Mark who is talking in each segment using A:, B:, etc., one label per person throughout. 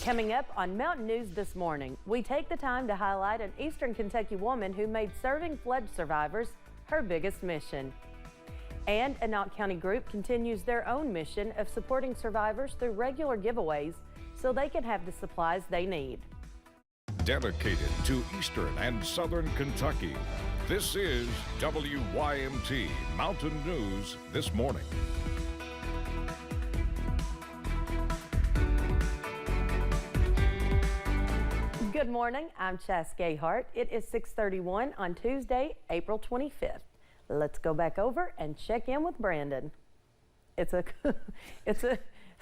A: Coming up on Mountain News this morning, we take the time to highlight an Eastern Kentucky woman who made serving flood survivors her biggest mission. And a Knott County group continues their own mission of supporting survivors through regular giveaways so they can have the supplies they need.
B: Dedicated to Eastern and Southern Kentucky, this is WYMT Mountain News this morning.
A: Good morning, I'm Chas Gayhart. It is 6:31 on Tuesday, April 25th. Let's go back over and check in with Brandon. It's a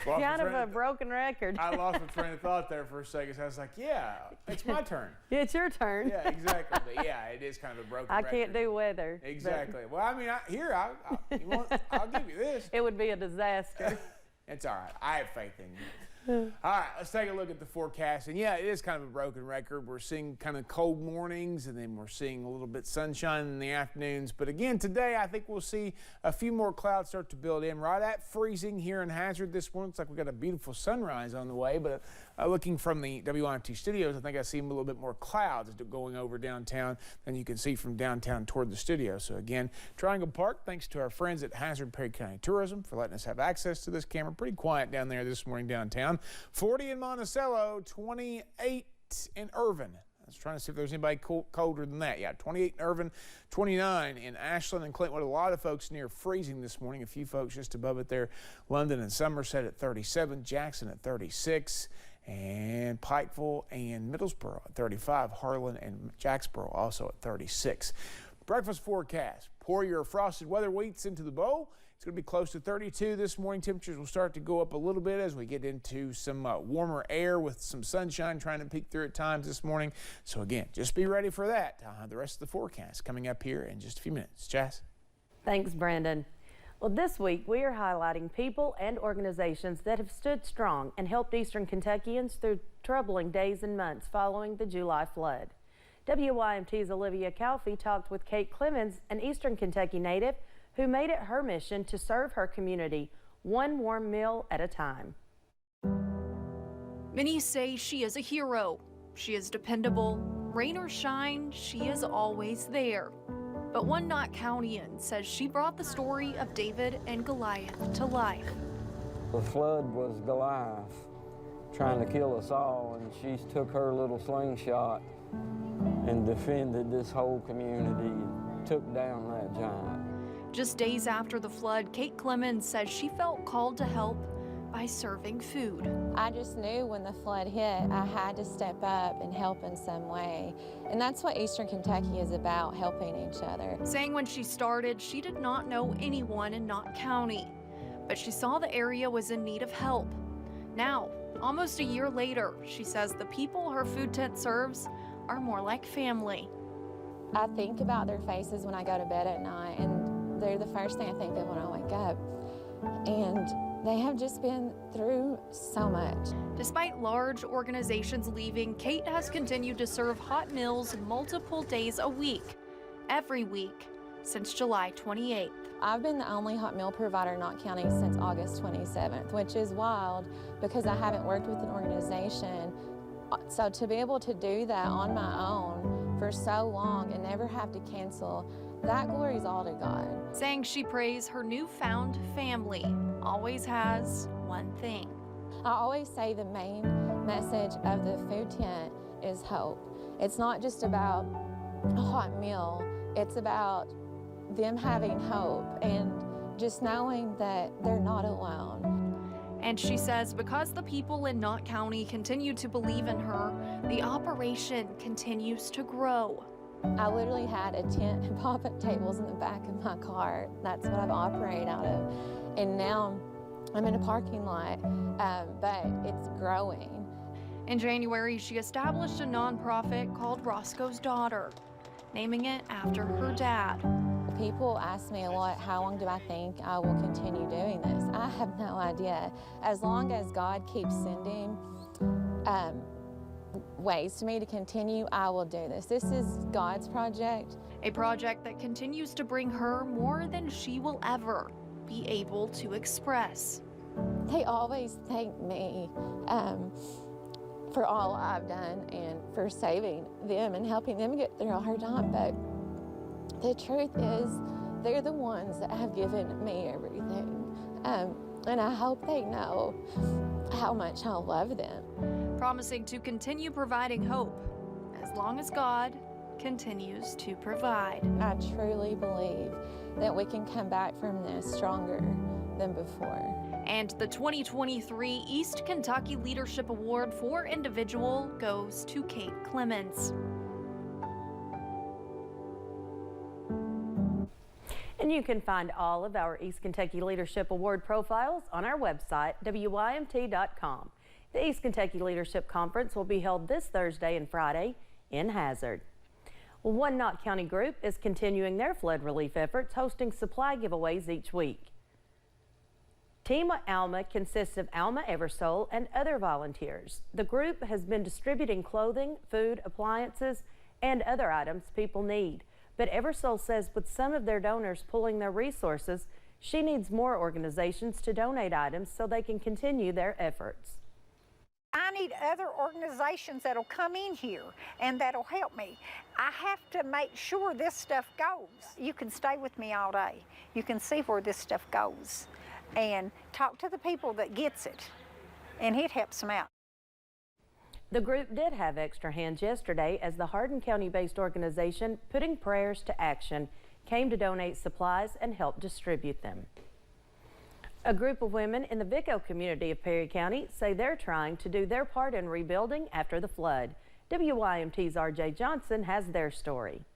A: kind of a broken record.
C: I lost my train of thought there for a second. So I was like, yeah, it's my turn.
A: It's your turn.
C: Yeah, exactly. But yeah, it is kind of a broken record.
A: I can't do weather.
C: Exactly. Well, I mean, I'll give you this.
A: It would be a disaster.
C: It's all right. I have faith in you. All right, let's take a look at the forecast. And yeah, it is kind of a broken record. We're seeing kind of cold mornings, and then we're seeing a little bit sunshine in the afternoons. But again, today I think we'll see a few more clouds start to build in. Right at freezing here in Hazard this morning. Looks like we've got a beautiful sunrise on the way. But looking from the WYMT studios, I think I see a little bit more clouds going over downtown than you can see from downtown toward the studio. So again, Triangle Park, thanks to our friends at Hazard Perry County Tourism for letting us have access to this camera. Pretty quiet down there this morning downtown. 40 in Monticello, 28 in Irvin. I was trying to see if there's anybody colder than that. Yeah, 28 in Irvin, 29 in Ashland and Clinton. A lot of folks near freezing this morning. A few folks just above it there. London and Somerset at 37, Jackson at 36, and Pikeville and Middlesboro at 35. Harlan and Jacksboro also at 36. Breakfast forecast. Pour your frosted weather wheats into the bowl. It's going to be close to 32 this morning. Temperatures will start to go up a little bit as we get into some warmer air with some sunshine trying to peek through at times this morning. So again, just be ready for that. The rest of the forecast coming up here in just a few minutes. Jess?
A: Thanks, Brandon. Well, this week we are highlighting people and organizations that have stood strong and helped Eastern Kentuckians through troubling days and months following the July flood. WYMT's Olivia Calfee talked with Kate Clemens, an Eastern Kentucky native who made it her mission to serve her community one warm meal at a time.
D: Many say she is a hero. She is dependable. Rain or shine, she is always there. But one Knott Countyan says she brought the story of David and Goliath to life.
E: The flood was Goliath trying to kill us all, and she took her little slingshot and defended this whole community, took down that giant.
D: Just days after the flood, Kate Clemens says she felt called to help by serving food.
F: I just knew when the flood hit, I had to step up and help in some way. And that's what Eastern Kentucky is about, helping each other.
D: Saying when she started, she did not know anyone in Knott County, but she saw the area was in need of help. Now, almost a year later, she says the people her food tent serves are more like family.
F: I think about their faces when I go to bed at night, and they're the first thing I think of when I wake up. And they have just been through so much.
D: Despite large organizations leaving, Kate has continued to serve hot meals multiple days a week, every week, since July 28th.
F: I've been the only hot meal provider in Knott County since August 27th, which is wild because I haven't worked with an organization. So to be able to do that on my own for so long and never have to cancel, that glory is all to God.
D: Saying she prays her newfound family always has one thing.
F: I always say the main message of the food tent is hope. It's not just about a hot meal, it's about them having hope and just knowing that they're not alone.
D: And she says because the people in Knott County continue to believe in her, the operation continues to grow.
F: I literally had a tent and pop-up tables in the back of my car. That's what I've operated out of. And now I'm in a parking lot, but it's growing.
D: In January, she established a nonprofit called Roscoe's Daughter, naming it after her dad.
F: People ask me a lot, how long do I think I will continue doing this? I have no idea. As long as God keeps sending ways to me to continue, I will do this. This is God's project.
D: A project that continues to bring her more than she will ever be able to express.
F: They always thank me for all I've done and for saving them and helping them get through a hard time. But the truth is, they're the ones that have given me everything. And I hope they know how much I love them.
D: Promising to continue providing hope as long as God continues to provide.
F: I truly believe that we can come back from this stronger than before.
D: And the 2023 East Kentucky Leadership Award for Individual goes to Kate Clemens.
A: And you can find all of our East Kentucky Leadership Award profiles on our website, WYMT.com. The East Kentucky Leadership Conference will be held this Thursday and Friday in Hazard. Well, one Knott County group is continuing their flood relief efforts, hosting supply giveaways each week. Team Alma consists of Alma Eversole and other volunteers. The group has been distributing clothing, food, appliances, and other items people need. But Eversole says with some of their donors pulling their resources, she needs more organizations to donate items so they can continue their efforts.
G: I need other organizations that'll come in here and that'll help me. I have to make sure this stuff goes. You can stay with me all day. You can see where this stuff goes and talk to the people that gets it, and it helps them out.
A: The group did have extra hands yesterday as the Hardin County-based organization Putting Prayers to Action came to donate supplies and help distribute them. A group of women in the Vico community of Perry County say they're trying to do their part in rebuilding after the flood. WYMT's RJ Johnson has their story.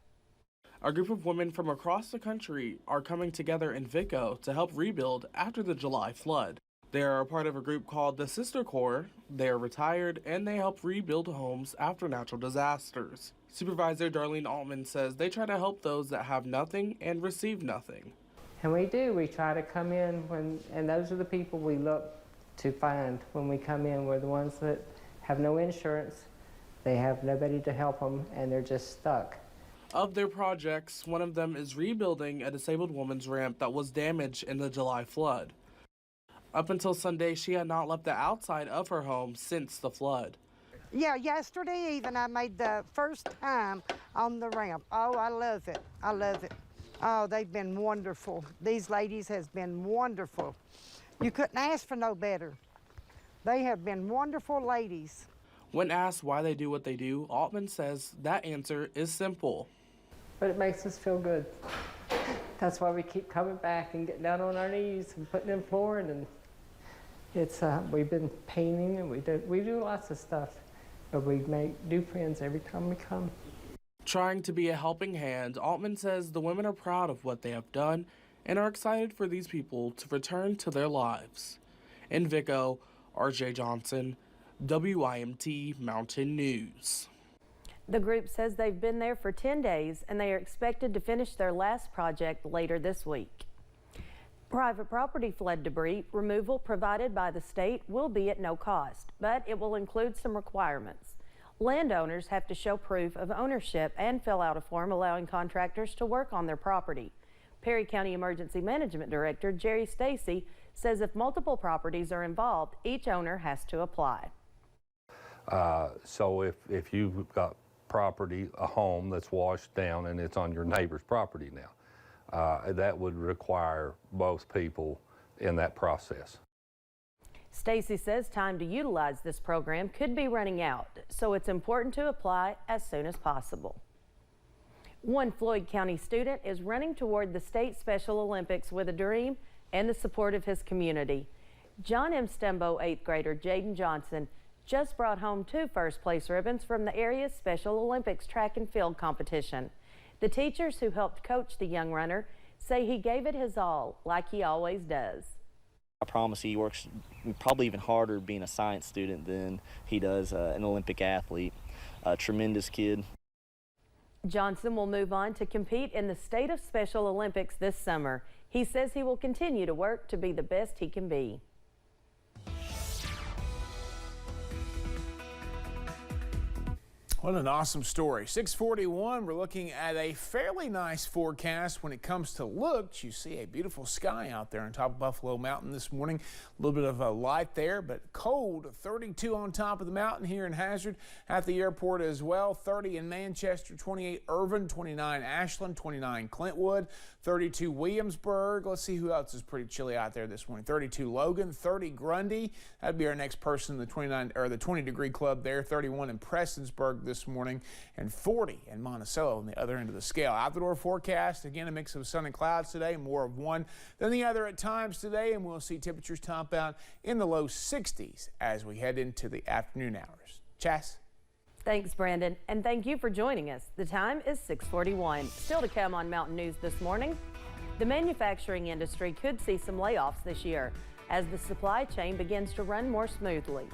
H: A group of women from across the country are coming together in Vico to help rebuild after the July flood. They are a part of a group called the Sister Corps. They are retired and they help rebuild homes after natural disasters. Supervisor Darlene Altman says they try to help those that have nothing and receive nothing.
I: And we do. We try to come in and those are the people we look to find when we come in. We're the ones that have no insurance, they have nobody to help them, and they're just stuck.
H: Of their projects, one of them is rebuilding a disabled woman's ramp that was damaged in the July flood. Up until Sunday, she had not left the outside of her home since the flood.
J: Yeah, yesterday even I made the first time on the ramp. Oh, I love it. I love it. Oh, they've been wonderful. These ladies has been wonderful. You couldn't ask for no better. They have been wonderful ladies.
H: When asked why they do what they do, Altman says that answer is simple.
I: But it makes us feel good. That's why we keep coming back and getting down on our knees and putting in flooring, and it's we've been painting and we do lots of stuff, but we make new friends every time we come.
H: Trying to be a helping hand, Altman says the women are proud of what they have done and are excited for these people to return to their lives. In Vico, RJ Johnson, WYMT Mountain News.
A: The group says they've been there for 10 days and they are expected to finish their last project later this week. Private property flood debris removal provided by the state will be at no cost, but it will include some requirements. Landowners have to show proof of ownership and fill out a form allowing contractors to work on their property. Perry County Emergency Management Director Jerry Stacy says if multiple properties are involved, each owner has to apply.
K: So if you've got property, a home that's washed down and it's on your neighbor's property now, that would require both people in that process.
A: Stacy says time to utilize this program could be running out, so it's important to apply as soon as possible. One Floyd County student is running toward the State Special Olympics with a dream and the support of his community. John M. Stumbo 8th grader Jaden Johnson just brought home 2 first-place ribbons from the area's Special Olympics track and field competition. The teachers who helped coach the young runner say he gave it his all, like he always does.
L: I promise he works probably even harder being a science student than he does an Olympic athlete. A tremendous kid.
A: Johnson will move on to compete in the State of Special Olympics this summer. He says he will continue to work to be the best he can be.
C: What an awesome story. 641, we're looking at a fairly nice forecast when it comes to looks. You see a beautiful sky out there on top of Buffalo Mountain this morning. A little bit of a light there, but cold. 32 on top of the mountain here in Hazard, at the airport as well. 30 in Manchester, 28 Irvine, 29 Ashland, 29 Clintwood, 32 Williamsburg. Let's see who else is pretty chilly out there this morning. 32 Logan, 30 Grundy. That'd be our next person in the 20 degree club there. 31 in Prestonsburg this morning, and 40 in Monticello on the other end of the scale. Out the door forecast, again, a mix of sun and clouds today, more of one than the other at times today, and we'll see temperatures top out in the low 60s as we head into the afternoon hours. Chas?
A: Thanks, Brandon, and thank you for joining us. The time is 6:41. Still to come on Mountain News this morning, the manufacturing industry could see some layoffs this year as the supply chain begins to run more smoothly.